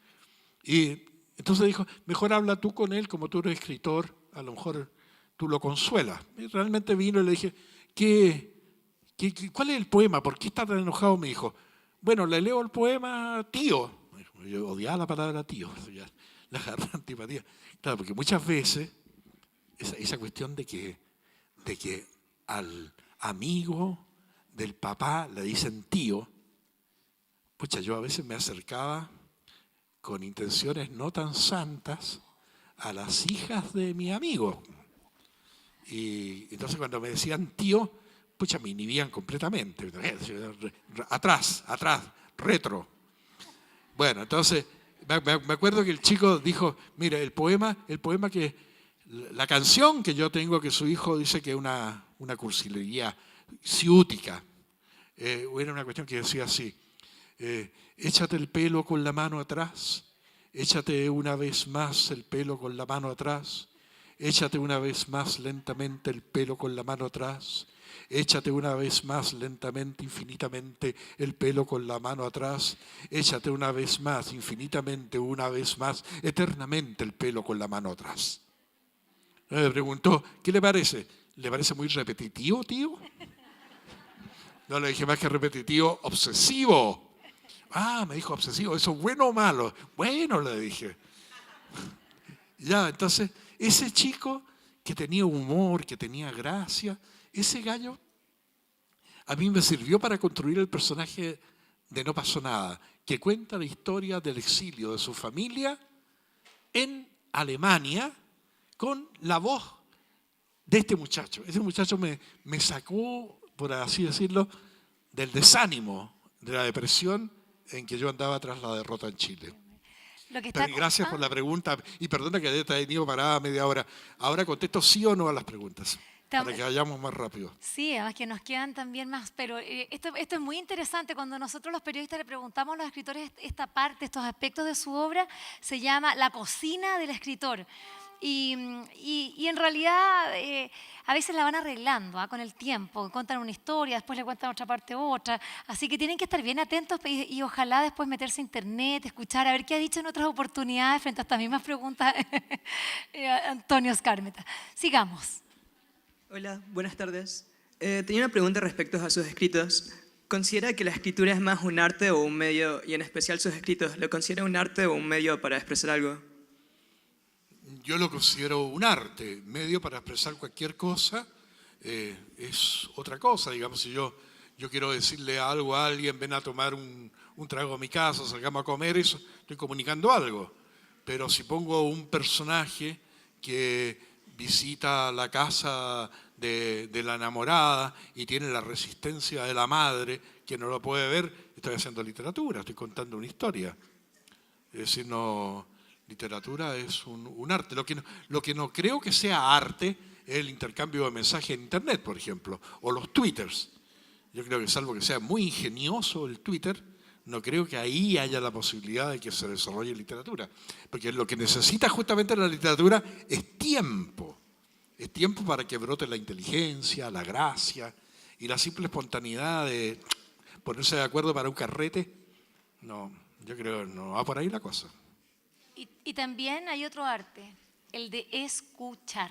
Y entonces dijo, mejor habla tú con él, como tú eres escritor, a lo mejor tú lo consuelas. Y realmente vino y le dije, ¿cuál es el poema? ¿Por qué está tan enojado mi hijo? Bueno, le leo el poema tío. Yo odiaba la palabra tío, ya la agarré antipatía. Claro, porque muchas veces esa cuestión de que al amigo del papá le dicen tío, pucha, yo a veces me acercaba con intenciones no tan santas a las hijas de mi amigo. Y entonces cuando me decían tío, pucha, me inhibían completamente. Atrás, retro. Bueno, entonces me acuerdo que el chico dijo, mire, la canción que yo tengo, que su hijo dice que es una cursilería ciútica, era una cuestión que decía así, échate el pelo con la mano atrás, échate una vez más el pelo con la mano atrás, échate una vez más lentamente el pelo con la mano atrás, échate una vez más lentamente, infinitamente el pelo con la mano atrás, échate una vez más, infinitamente, una vez más, eternamente el pelo con la mano atrás. Me preguntó, ¿qué le parece? ¿Le parece muy repetitivo, tío? No le dije más que repetitivo, obsesivo. Ah, me dijo obsesivo, ¿eso es bueno o malo? Bueno, le dije. Ya, entonces, ese chico que tenía humor, que tenía gracia, ese gallo a mí me sirvió para construir el personaje de No pasó nada, que cuenta la historia del exilio de su familia en Alemania con la voz de este muchacho. Ese muchacho me sacó, por así decirlo, del desánimo, de la depresión en que yo andaba tras la derrota en Chile. Pero gracias por la pregunta y perdona que haya tenido parada media hora. Ahora contesto sí o no a las preguntas, para que vayamos más rápido. Sí, además que nos quedan también más, pero esto es muy interesante. Cuando nosotros los periodistas le preguntamos a los escritores esta parte, estos aspectos de su obra, se llama la cocina del escritor. Y en realidad a veces la van arreglando con el tiempo, cuentan una historia, después le cuentan otra parte otra, así que tienen que estar bien atentos y ojalá después meterse a internet, escuchar, a ver qué ha dicho en otras oportunidades frente a estas mismas preguntas Antonio Escármeta. Sigamos. Hola, buenas tardes. Tenía una pregunta respecto a sus escritos. ¿Considera que la escritura es más un arte o un medio, y en especial sus escritos, lo considera un arte o un medio para expresar algo? Yo lo considero un arte, medio para expresar cualquier cosa, es otra cosa. Digamos, si yo quiero decirle algo a alguien, ven a tomar un trago a mi casa, salgamos a comer, eso, estoy comunicando algo. Pero si pongo un personaje que visita la casa de la enamorada y tiene la resistencia de la madre, que no lo puede ver, estoy haciendo literatura, estoy contando una historia. Es decir, no... Literatura es un arte. Lo que no creo que sea arte es el intercambio de mensajes en Internet, por ejemplo, o los twitters. Yo creo que salvo que sea muy ingenioso el Twitter, no creo que ahí haya la posibilidad de que se desarrolle literatura. Porque lo que necesita justamente la literatura es tiempo. Es tiempo para que brote la inteligencia, la gracia y la simple espontaneidad de ponerse de acuerdo para un carrete. No, yo creo que no va por ahí la cosa. Y también hay otro arte, el de escuchar.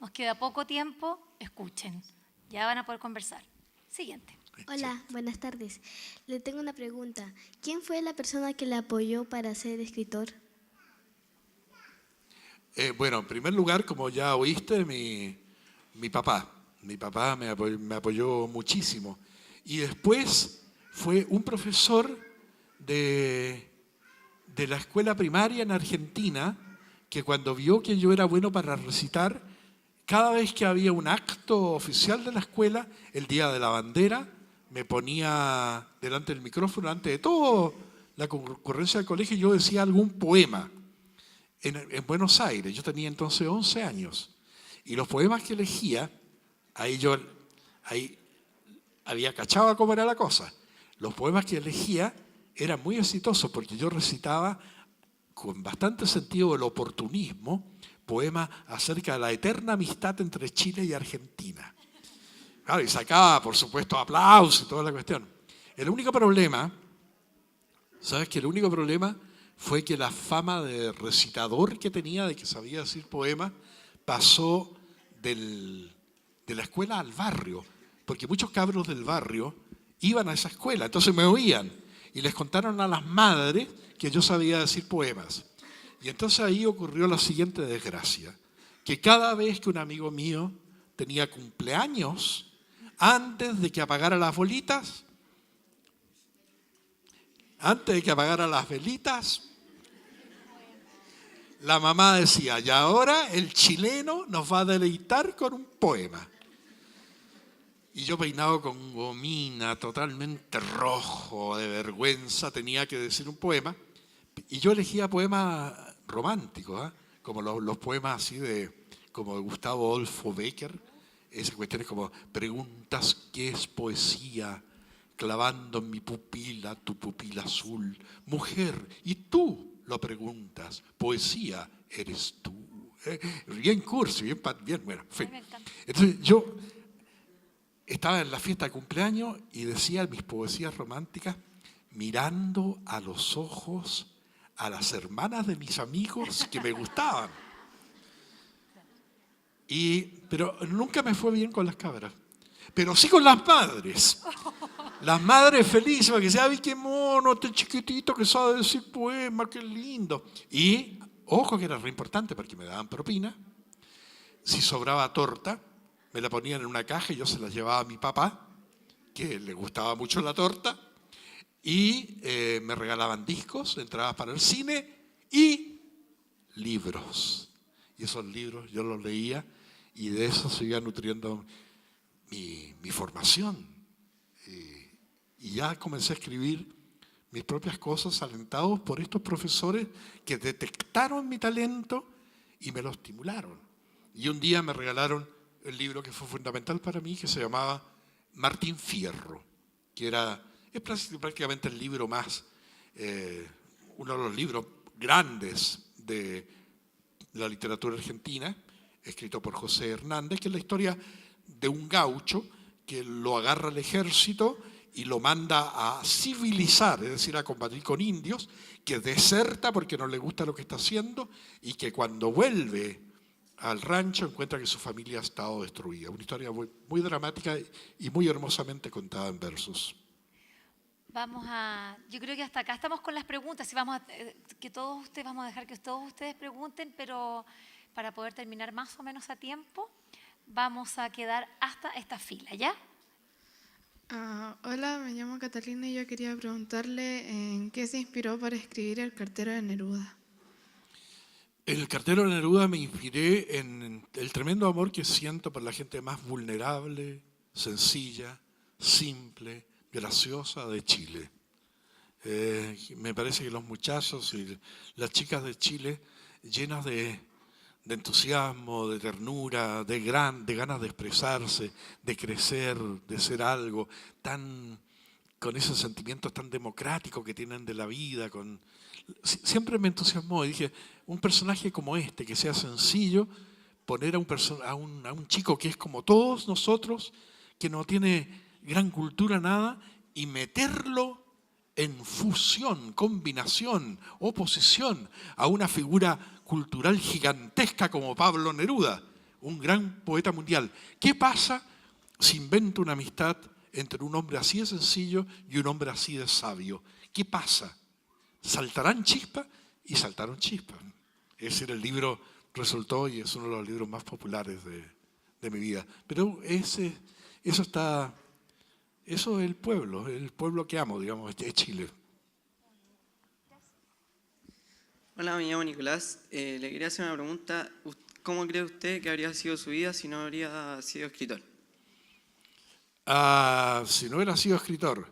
Nos queda poco tiempo, escuchen. Ya van a poder conversar. Siguiente. Hola, buenas tardes. Le tengo una pregunta. ¿Quién fue la persona que le apoyó para ser escritor? Bueno, en primer lugar, como ya oíste, mi papá. Mi papá me apoyó muchísimo. Y después fue un profesor de la escuela primaria en Argentina, que cuando vio que yo era bueno para recitar, cada vez que había un acto oficial de la escuela, el día de la bandera, me ponía delante del micrófono, delante de toda la concurrencia del colegio, y yo decía algún poema en Buenos Aires. Yo tenía entonces 11 años. Y los poemas que elegía, ahí había cachado cómo era la cosa. Los poemas que elegía era muy exitoso porque yo recitaba con bastante sentido del oportunismo poemas acerca de la eterna amistad entre Chile y Argentina. Claro, y sacaba, por supuesto, aplausos y toda la cuestión. El único problema, ¿sabes qué? El único problema fue que la fama de recitador que tenía, de que sabía decir poemas, pasó de la escuela al barrio, porque muchos cabros del barrio iban a esa escuela, entonces me oían. Y les contaron a las madres que yo sabía decir poemas. Y entonces ahí ocurrió la siguiente desgracia, que cada vez que un amigo mío tenía cumpleaños, antes de que apagara las velitas, la mamá decía, y ahora el chileno nos va a deleitar con un poema. Y yo peinado con gomina, totalmente rojo de vergüenza, tenía que decir un poema. Y yo elegía poemas románticos, como los poemas así como de Gustavo Adolfo Bécquer. Esas cuestiones como, preguntas qué es poesía, clavando en mi pupila tu pupila azul. Mujer, y tú lo preguntas, poesía eres tú. Bien cursi, bien, bueno, en fin. Entonces yo estaba en la fiesta de cumpleaños y decía mis poesías románticas mirando a los ojos a las hermanas de mis amigos que me gustaban. Pero nunca me fue bien con las cabras, pero sí con las madres. Las madres felices, que decían, ¡ay, qué mono, este chiquitito que sabe decir poemas, qué lindo! Y, ojo que era re importante porque me daban propina. Si sobraba torta, me la ponían en una caja y yo se la llevaba a mi papá, que le gustaba mucho la torta, y me regalaban discos, entradas para el cine y libros. Y esos libros yo los leía y de eso se iba nutriendo mi formación. Y ya comencé a escribir mis propias cosas alentados por estos profesores que detectaron mi talento y me lo estimularon. Y un día me regalaron el libro que fue fundamental para mí, que se llamaba Martín Fierro, que es prácticamente el libro más, uno de los libros grandes de la literatura argentina, escrito por José Hernández, que es la historia de un gaucho que lo agarra el ejército y lo manda a civilizar, es decir, a combatir con indios, que deserta porque no le gusta lo que está haciendo y que cuando vuelve al rancho encuentra que su familia ha estado destruida. Una historia muy dramática y muy hermosamente contada en versos. Yo creo que hasta acá estamos con las preguntas. Vamos a dejar que todos ustedes pregunten, pero para poder terminar más o menos a tiempo, vamos a quedar hasta esta fila, ¿ya? Hola, me llamo Catalina y yo quería preguntarle en qué se inspiró para escribir El cartero de Neruda. El cartero de Neruda me inspiré en el tremendo amor que siento por la gente más vulnerable, sencilla, simple, graciosa de Chile. Me parece que los muchachos y las chicas de Chile, llenas de entusiasmo, de ternura, de ganas de expresarse, de crecer, de ser algo, con esos sentimientos tan democráticos que tienen de la vida. Siempre me entusiasmó y dije, un personaje como este, que sea sencillo, poner a un chico que es como todos nosotros, que no tiene gran cultura, nada, y meterlo en fusión, combinación, oposición a una figura cultural gigantesca como Pablo Neruda, un gran poeta mundial. ¿Qué pasa si invento una amistad entre un hombre así de sencillo y un hombre así de sabio? ¿Qué pasa? ¿Saltarán chispas? Y saltaron chispas. Es decir, el libro resultó y es uno de los libros más populares de mi vida. Pero eso es el pueblo que amo, digamos, es Chile. Hola, me llamo Nicolás. Le quería hacer una pregunta. ¿Cómo cree usted que habría sido su vida si no habría sido escritor? Si no hubiera sido escritor,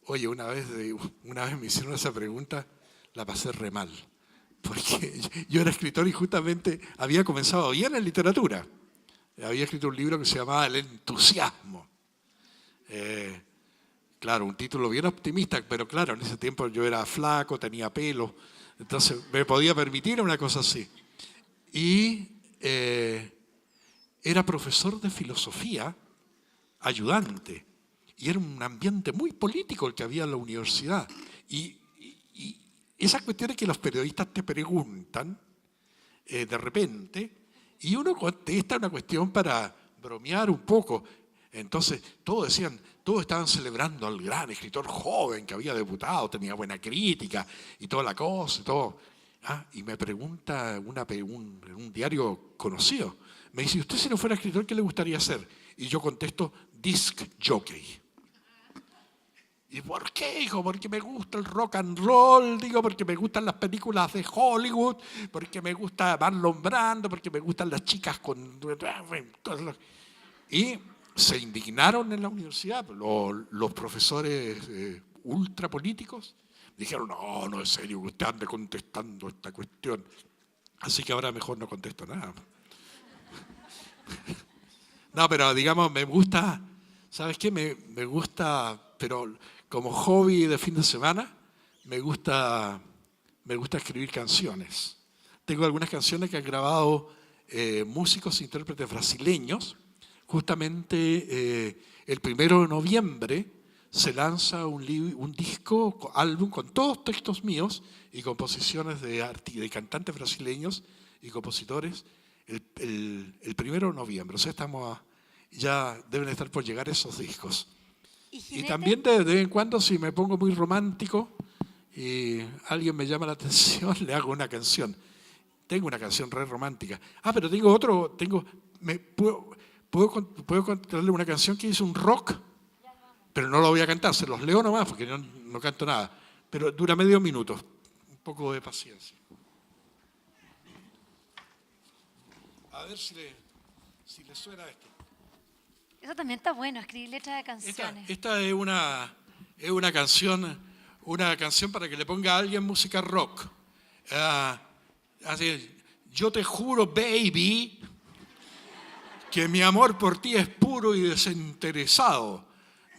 oye, una vez me hicieron esa pregunta, la pasé re mal. Porque yo era escritor y justamente había comenzado bien en literatura. Había escrito un libro que se llamaba El entusiasmo. Claro, un título bien optimista, pero claro, en ese tiempo yo era flaco, tenía pelo, entonces me podía permitir una cosa así. Y era profesor de filosofía, ayudante, y era un ambiente muy político el que había en la universidad. Y esas cuestiones que los periodistas te preguntan de repente, y uno contesta una cuestión para bromear un poco. Entonces todos estaban celebrando al gran escritor joven que había debutado, tenía buena crítica y toda la cosa y todo. Y me pregunta un diario conocido, me dice, ¿usted si no fuera escritor qué le gustaría hacer? Y yo contesto, disc jockey. ¿Y por qué, hijo? Porque me gusta el rock and roll, porque me gustan las películas de Hollywood, porque me gusta Marlon Brando, porque me gustan las chicas con... Y se indignaron en la universidad, los profesores ultrapolíticos, dijeron, no es serio que usted ande contestando esta cuestión. Así que ahora mejor no contesto nada. No, pero digamos, me gusta, ¿sabes qué? Me gusta, pero como hobby de fin de semana, me gusta escribir canciones. Tengo algunas canciones que han grabado músicos e intérpretes brasileños. Justamente el 1 de noviembre se lanza un álbum con todos textos míos y composiciones de cantantes brasileños y compositores el 1 de noviembre. O sea, ya deben estar por llegar esos discos. Y también de vez en cuando, si me pongo muy romántico y alguien me llama la atención, le hago una canción. Tengo una canción re romántica. Pero tengo otro, puedo contarle una canción que hizo un rock, pero no lo voy a cantar, se los leo nomás porque no canto nada. Pero dura medio minuto, un poco de paciencia. A ver si le suena esto. Eso también está bueno, escribir letras de canciones. Esta es una canción para que le ponga a alguien música rock. Así, yo te juro, baby, que mi amor por ti es puro y desinteresado.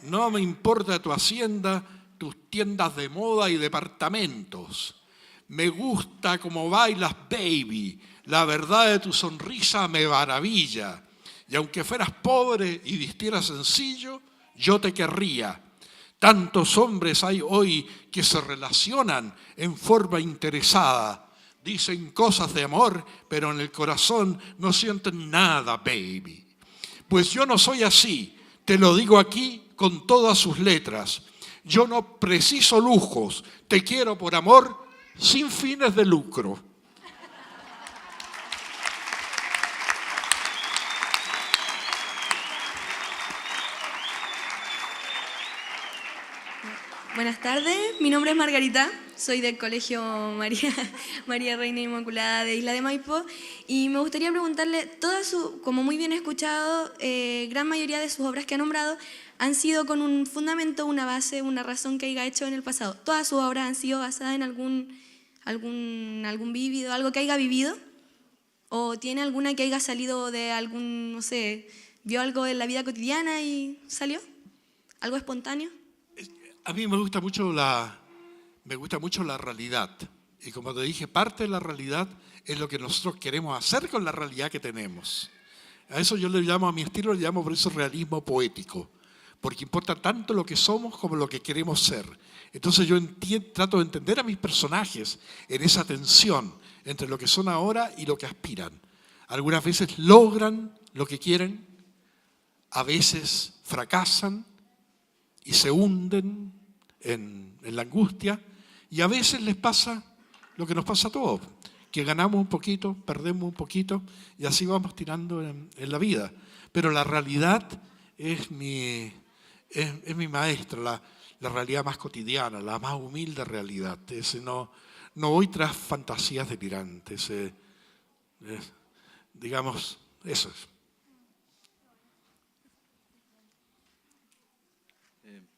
No me importa tu hacienda, tus tiendas de moda y departamentos. Me gusta cómo bailas, baby. La verdad de tu sonrisa me maravilla. Y aunque fueras pobre y vistieras sencillo, yo te querría. Tantos hombres hay hoy que se relacionan en forma interesada. Dicen cosas de amor, pero en el corazón no sienten nada, baby. Pues yo no soy así, te lo digo aquí con todas sus letras. Yo no preciso lujos, te quiero por amor, sin fines de lucro. Buenas tardes, mi nombre es Margarita, soy del Colegio María Reina Inmaculada de Isla de Maipo y me gustaría preguntarle, como muy bien he escuchado, gran mayoría de sus obras que ha nombrado han sido con un fundamento, una base, una razón que haya hecho en el pasado. ¿Todas sus obras han sido basadas en algún vivido, algo que haya vivido? ¿O tiene alguna que haya salido de algún, no sé, vio algo en la vida cotidiana y salió? ¿Algo espontáneo? A mí me gusta mucho la realidad. Y como te dije, parte de la realidad es lo que nosotros queremos hacer con la realidad que tenemos. A eso yo a mi estilo le llamo por eso realismo poético. Porque importa tanto lo que somos como lo que queremos ser. Entonces yo trato de entender a mis personajes en esa tensión entre lo que son ahora y lo que aspiran. Algunas veces logran lo que quieren, a veces fracasan y se hunden en la angustia, y a veces les pasa lo que nos pasa a todos, que ganamos un poquito, perdemos un poquito, y así vamos tirando en la vida. Pero la realidad es mi maestra, la realidad más cotidiana, la más humilde realidad. No voy tras fantasías delirantes, digamos, eso es.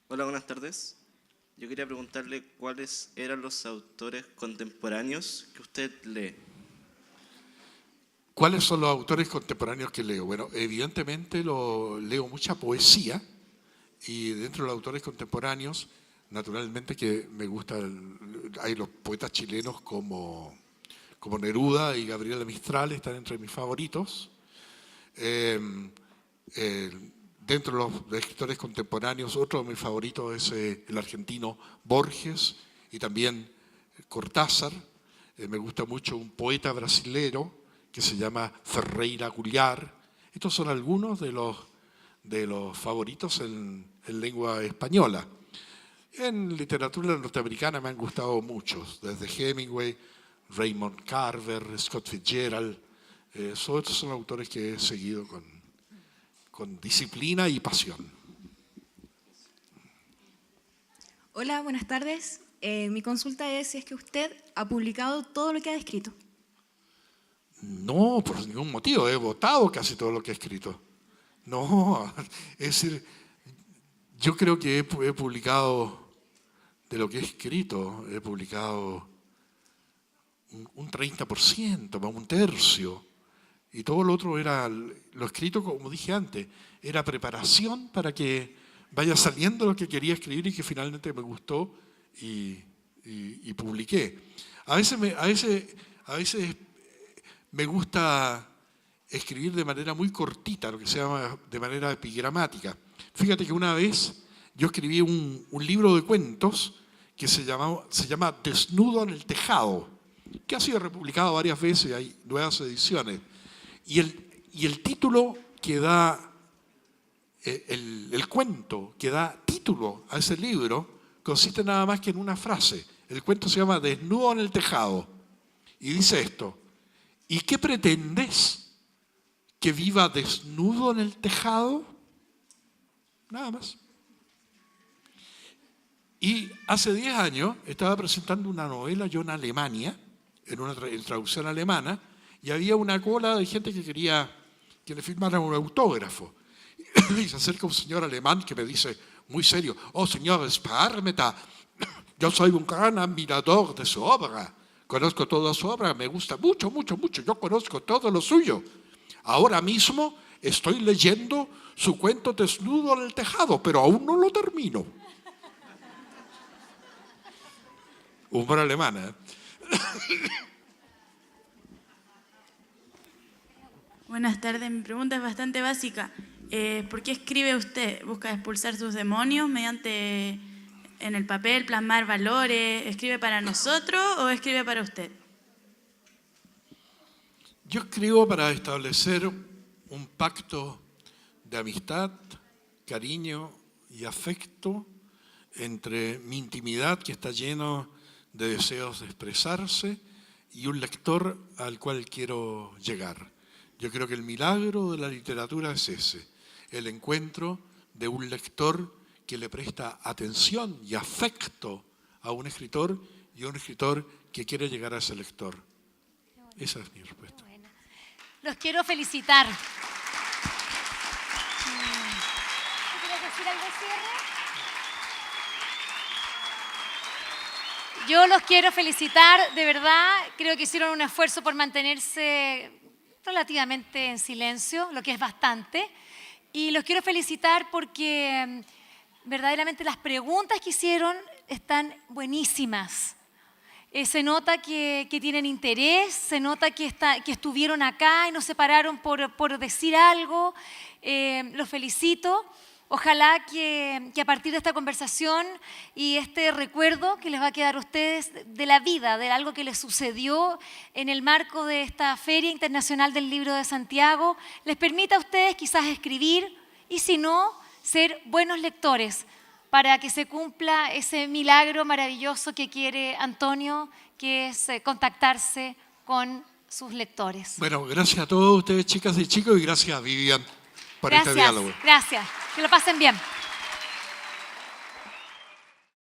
Hola, buenas tardes. Yo quería preguntarle cuáles eran los autores contemporáneos que usted lee. ¿Cuáles son los autores contemporáneos que leo? Bueno, evidentemente leo mucha poesía y dentro de los autores contemporáneos, naturalmente que me gustan, hay los poetas chilenos como Neruda y Gabriela Mistral, están entre mis favoritos. Dentro de los escritores contemporáneos, otro de mis favoritos es el argentino Borges y también Cortázar. Me gusta mucho un poeta brasilero que se llama Ferreira Gulliar. Estos son algunos de los favoritos en lengua española. En literatura norteamericana me han gustado muchos, desde Hemingway, Raymond Carver, Scott Fitzgerald. Estos son autores que he seguido con disciplina y pasión. Hola, buenas tardes. Mi consulta es si es que usted ha publicado todo lo que ha escrito. No, por ningún motivo. He votado casi todo lo que he escrito. No, es decir, yo creo que he publicado, de lo que he escrito, he publicado un 30%, un tercio. Y todo lo otro era, lo escrito, como dije antes, era preparación para que vaya saliendo lo que quería escribir y que finalmente me gustó y publiqué. A veces me gusta escribir de manera muy cortita, lo que se llama de manera epigramática. Fíjate que una vez yo escribí un libro de cuentos que se llama Desnudo en el Tejado, que ha sido republicado varias veces, hay nuevas ediciones. Y el título que da, el cuento que da título título a ese libro consiste nada más que en una frase. El cuento se llama Desnudo en el tejado. Y dice esto: ¿y qué pretendes? ¿Que viva desnudo en el tejado? Nada más. Y hace 10 años estaba presentando una novela yo en Alemania, en traducción alemana, y había una cola de gente que quería que le firmaran un autógrafo. Y se acerca un señor alemán que me dice, muy serio, oh señor Sparmeta, yo soy un gran admirador de su obra, conozco toda su obra, me gusta mucho, mucho, mucho, yo conozco todo lo suyo. Ahora mismo estoy leyendo su cuento Desnudo en el tejado, pero aún no lo termino. Humor alemán, ¿eh? Buenas tardes, mi pregunta es bastante básica. ¿Por qué escribe usted? ¿Busca expulsar sus demonios mediante en el papel, plasmar valores? ¿Escribe para nosotros o escribe para usted? Yo escribo para establecer un pacto de amistad, cariño y afecto entre mi intimidad, que está lleno de deseos de expresarse, y un lector al cual quiero llegar. Yo creo que el milagro de la literatura es ese, el encuentro de un lector que le presta atención y afecto a un escritor y un escritor que quiere llegar a ese lector. Esa es mi respuesta. Los quiero felicitar. ¿Quieres decir algo, cierre? Yo los quiero felicitar, de verdad. Creo que hicieron un esfuerzo por mantenerse relativamente en silencio, lo que es bastante. Y los quiero felicitar porque verdaderamente las preguntas que hicieron están buenísimas. Se nota que tienen interés, se nota que estuvieron acá y no se pararon por decir algo. Los felicito. Ojalá que a partir de esta conversación y este recuerdo que les va a quedar a ustedes de la vida, de algo que les sucedió en el marco de esta Feria Internacional del Libro de Santiago, les permita a ustedes quizás escribir y si no, ser buenos lectores para que se cumpla ese milagro maravilloso que quiere Antonio, que es contactarse con sus lectores. Bueno, gracias a todos ustedes, chicas y chicos, y gracias a Vivian por este diálogo. Gracias. Que lo pasen bien.